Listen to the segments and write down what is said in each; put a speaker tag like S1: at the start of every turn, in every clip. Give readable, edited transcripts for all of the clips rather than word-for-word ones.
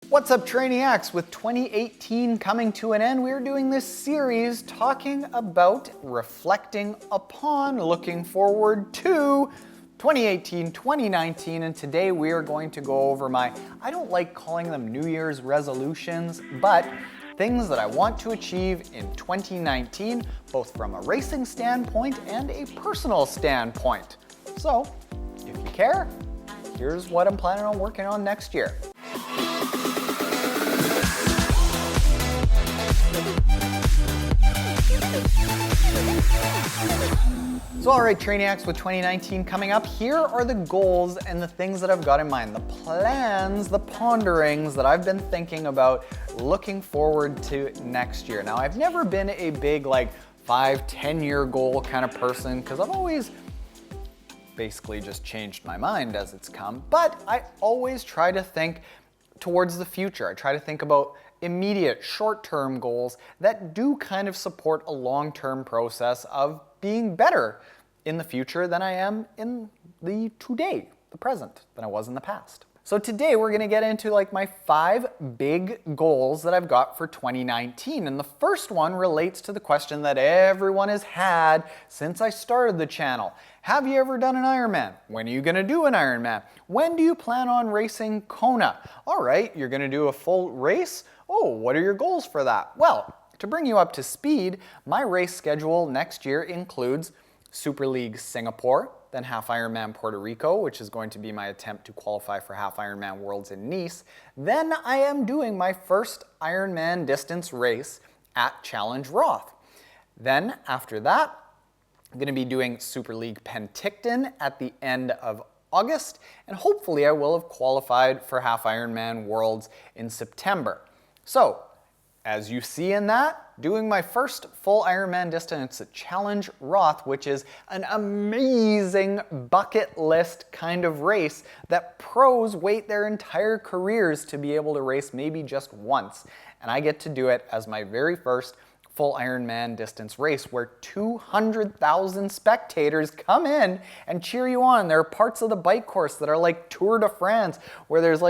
S1: What's up, Trainiacs? With 2018 coming to an end, we're doing this series talking about reflecting upon, looking forward to 2018, 2019, and today we are going to go over I don't like calling them New Year's resolutions, but things that I want to achieve in 2019, both from a racing standpoint and a personal standpoint. So, if you care, here's what I'm planning on working on next year. So alright, Trainiacs, with 2019 coming up, here are the goals and the things that I've got in mind, the plans, the ponderings that I've been thinking about looking forward to next year. Now, I've never been a big 5-10 year goal kind of person because I've always basically just changed my mind as it's come, but I always try to think towards the future. I try to think about immediate short-term goals that do kind of support a long-term process of being better in the future than I am in the today, the present, than I was in the past. So today we're gonna get into my 5 big goals that I've got for 2019. And the first one relates to the question that everyone has had since I started the channel. Have you ever done an Ironman? When are you gonna do an Ironman? When do you plan on racing Kona? All right, you're gonna do a full race? Oh, what are your goals for that? Well, to bring you up to speed, my race schedule next year includes Super League Singapore, then Half Ironman Puerto Rico, which is going to be my attempt to qualify for Half Ironman Worlds in Nice. Then I am doing my first Ironman distance race at Challenge Roth. Then after that, I'm going to be doing Super League Penticton at the end of August, and hopefully I will have qualified for Half Ironman Worlds in September. So, as you see in that, doing my first full Ironman distance at Challenge Roth, which is an amazing bucket list kind of race that pros wait their entire careers to be able to race maybe just once. And I get to do it as my very first full Ironman distance race where 200,000 spectators come in and cheer you on. There are parts of the bike course that are like Tour de France, where there's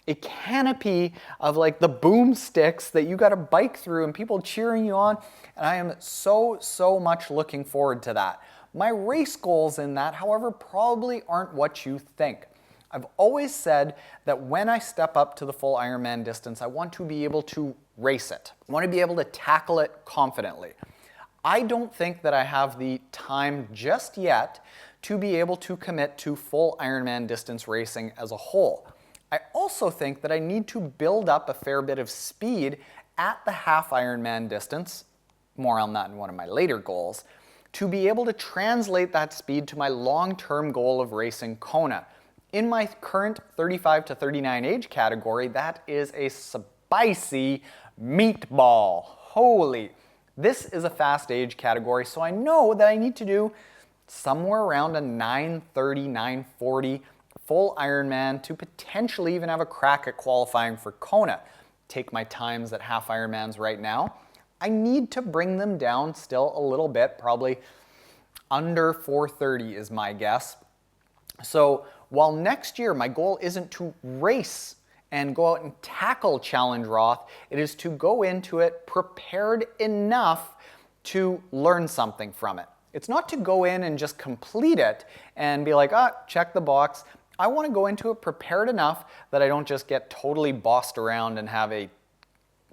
S1: a canopy of the boomsticks that you got to bike through and people cheering you on. And I am so much looking forward to that. My race goals in that, however, probably aren't what you think. I've always said that when I step up to the full Ironman distance, I want to be able to race it. I want to be able to tackle it confidently. I don't think that I have the time just yet to be able to commit to full Ironman distance racing as a whole. I also think that I need to build up a fair bit of speed at the Half Ironman distance, more on that in one of my later goals, to be able to translate that speed to my long-term goal of racing Kona. In my current 35 to 39 age category, that is a spicy meatball. Holy. This is a fast age category, so I know that I need to do somewhere around a 9:30, 9:40 full Ironman to potentially even have a crack at qualifying for Kona. Take my times at Half Ironmans right now. I need to bring them down still a little bit, probably under 4:30 is my guess. So while next year my goal isn't to race and go out and tackle Challenge Roth, it is to go into it prepared enough to learn something from it. It's not to go in and just complete it and be check the box. I want to go into it prepared enough that I don't just get totally bossed around and have a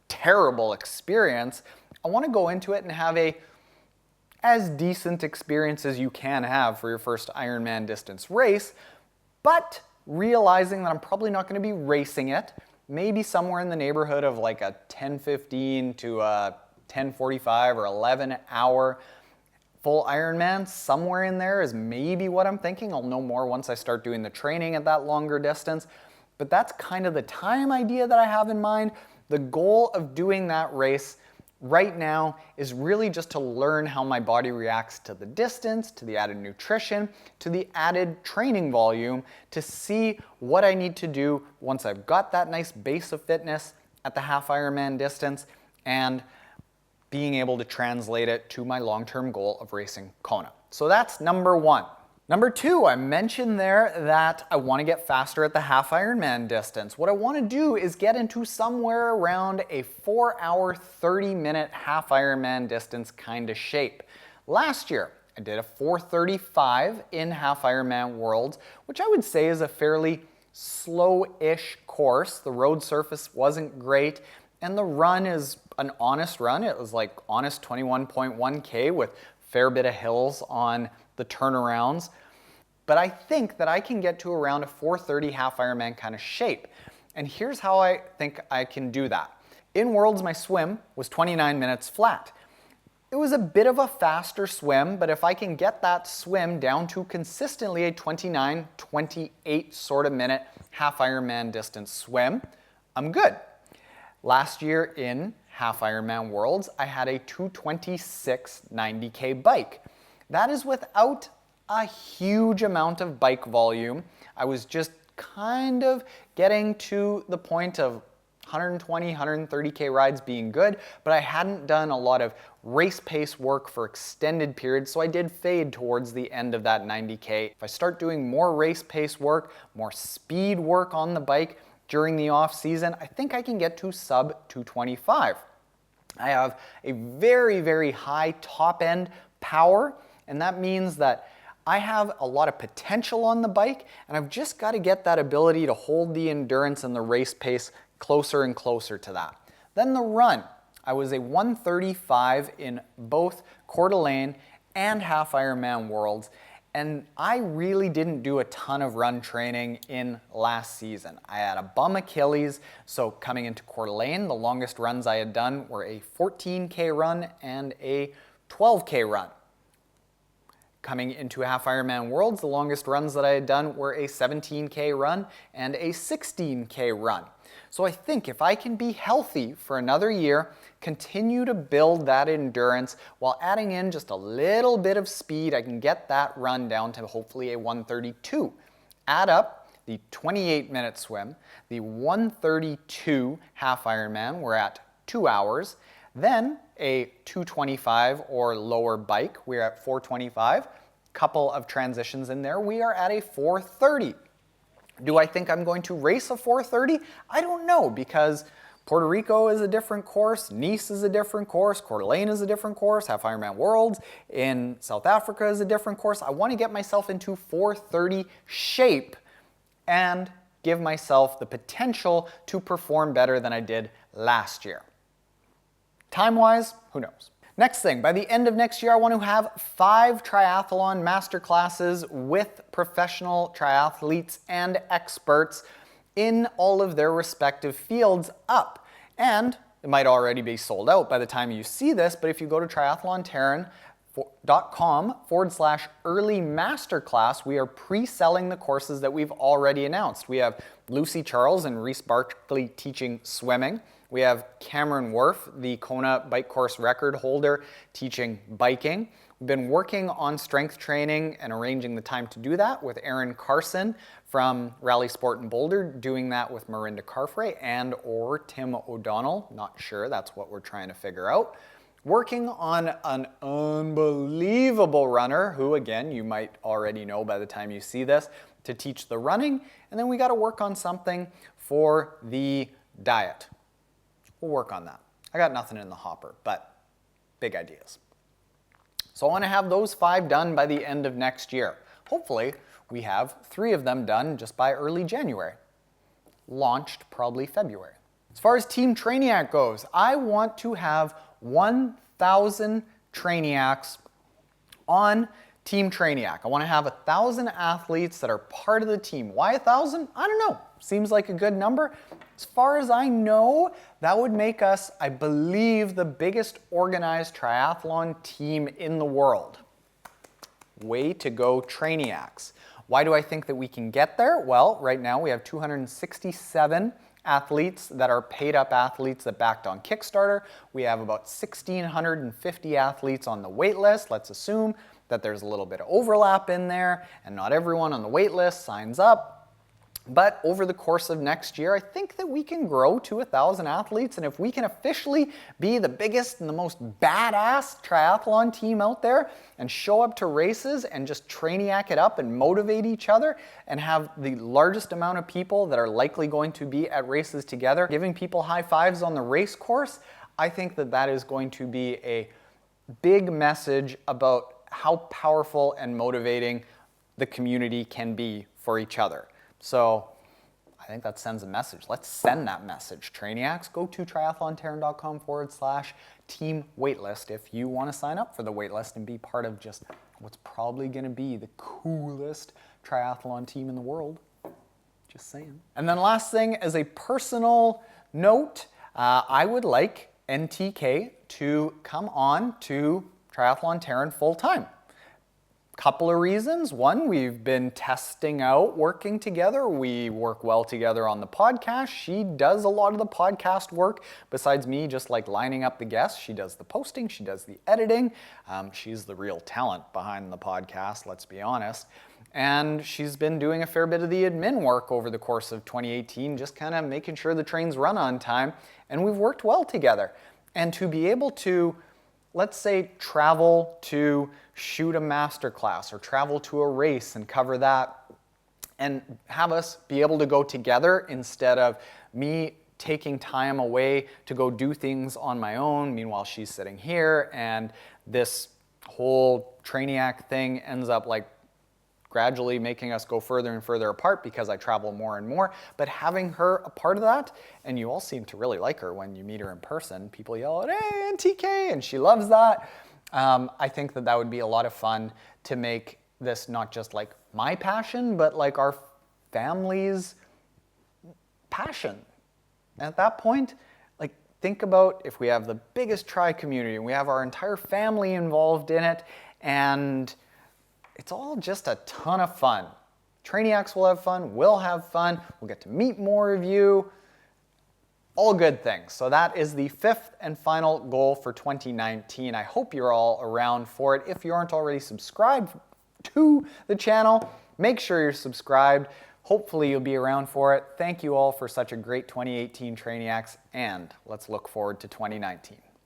S1: terrible experience. I want to go into it and have as decent experience as you can have for your first Ironman distance race, but realizing that I'm probably not going to be racing it, maybe somewhere in the neighborhood of a 10:15 to a 10:45 or 11 hour full Ironman, somewhere in there is maybe what I'm thinking. I'll know more once I start doing the training at that longer distance. But that's kind of the time idea that I have in mind. The goal of doing that race right now is really just to learn how my body reacts to the distance, to the added nutrition, to the added training volume, to see what I need to do once I've got that nice base of fitness at the Half Ironman distance and being able to translate it to my long-term goal of racing Kona. So that's number 1. Number 2, I mentioned there that I want to get faster at the half Ironman distance. What I want to do is get into somewhere around a 4-hour, 30-minute half Ironman distance kind of shape. Last year, I did a 4:35 in half Ironman Worlds, which I would say is a fairly slow-ish course. The road surface wasn't great, and the run is an honest run. It was like honest 21.1K with a fair bit of hills on the turnarounds. But I think that I can get to around a 4:30 half Ironman kind of shape. And here's how I think I can do that. In Worlds, my swim was 29 minutes flat. It was a bit of a faster swim, but if I can get that swim down to consistently a 29, 28 sort of minute half Ironman distance swim, I'm good. Last year in half Ironman Worlds, I had a 2:26 90K bike. That is without a huge amount of bike volume. I was just kind of getting to the point of 120, 130K rides being good, but I hadn't done a lot of race pace work for extended periods, so I did fade towards the end of that 90K. If I start doing more race pace work, more speed work on the bike during the off season, I think I can get to sub 225. I have a very, very high top end power, and that means that I have a lot of potential on the bike, and I've just got to get that ability to hold the endurance and the race pace closer and closer to that. Then the run. I was a 1:35 in both Coeur d'Alene and half Ironman Worlds, and I really didn't do a ton of run training in last season. I had a bum Achilles, so coming into Coeur d'Alene, the longest runs I had done were a 14K run and a 12K run. Coming into half Ironman Worlds, the longest runs that I had done were a 17K run and a 16K run. So I think if I can be healthy for another year, continue to build that endurance while adding in just a little bit of speed, I can get that run down to hopefully a 1:32. Add up the 28-minute swim, the 1:32 half Ironman, we're at 2 hours, then a 2:25 or lower bike, we're at 4:25. Couple of transitions in there, we are at a 4:30. Do I think I'm going to race a 4:30? I don't know, because Puerto Rico is a different course, Nice is a different course, Coeur d'Alene is a different course, half Ironman Worlds in South Africa is a different course. I want to get myself into 4:30 shape and give myself the potential to perform better than I did last year. Time-wise, who knows? Next thing, by the end of next year, I want to have 5 triathlon master classes with professional triathletes and experts in all of their respective fields up. And it might already be sold out by the time you see this, but if you go to triathlontaren.com/early masterclass, we are pre-selling the courses that we've already announced. We have Lucy Charles and Reese Barkley teaching swimming. We have Cameron Worf, the Kona bike course record holder, teaching biking. We've been working on strength training and arranging the time to do that with Aaron Carson from Rally Sport in Boulder, doing that with Marinda Carfrey and or Tim O'Donnell. Not sure, that's what we're trying to figure out. Working on an unbelievable runner, who again, you might already know by the time you see this, to teach the running. And then we got to work on something for the diet. We'll work on that. I got nothing in the hopper, but big ideas. So I want to have those 5 done by the end of next year. Hopefully, we have 3 of them done just by early January. Launched probably February. As far as Team Trainiac goes, I want to have 1,000 Trainiacs on Team Trainiac. I want to have 1,000 athletes that are part of the team. Why 1,000? I don't know. Seems like a good number. As far as I know, that would make us, I believe, the biggest organized triathlon team in the world. Way to go, Trainiacs. Why do I think that we can get there? Well, right now we have 267 athletes that are paid up athletes that backed on Kickstarter. We have about 1,650 athletes on the wait list. Let's assume that there's a little bit of overlap in there and not everyone on the wait list signs up. But over the course of next year, I think that we can grow to 1,000 athletes. And if we can officially be the biggest and the most badass triathlon team out there and show up to races and just Trainiac it up and motivate each other and have the largest amount of people that are likely going to be at races together, giving people high fives on the race course, I think that that is going to be a big message about how powerful and motivating the community can be for each other. So I think that sends a message. Let's send that message. Trainiacs, go to triathlontaren.com/team waitlist if you want to sign up for the waitlist and be part of just what's probably going to be the coolest triathlon team in the world. Just saying. And then last thing, as a personal note, I would like NTK to come on to Triathlon Taren full time. Couple of reasons. One, we've been testing out working together. We work well together on the podcast. She does a lot of the podcast work besides me just like lining up the guests. She does the posting, she does the editing. She's the real talent behind the podcast, let's be honest. And she's been doing a fair bit of the admin work over the course of 2018, just kind of making sure the trains run on time. And we've worked well together. And to be able to, let's say, travel to shoot a master class or travel to a race and cover that and have us be able to go together instead of me taking time away to go do things on my own. Meanwhile, she's sitting here and this whole Trainiac thing ends up like gradually making us go further and further apart because I travel more and more. But having her a part of that, and you all seem to really like her when you meet her in person. People yell out, "Hey, NTK," and she loves that. I think that that would be a lot of fun to make this not just like my passion, but like our family's passion. And at that point, like think about if we have the biggest tri community and we have our entire family involved in it, and it's all just a ton of fun. Trainiacs will have fun, we'll have fun, we'll get to meet more of you. All good things. So that is the 5th and final goal for 2019. I hope you're all around for it. If you aren't already subscribed to the channel, make sure you're subscribed. Hopefully you'll be around for it. Thank you all for such a great 2018 Trainiacs, and let's look forward to 2019.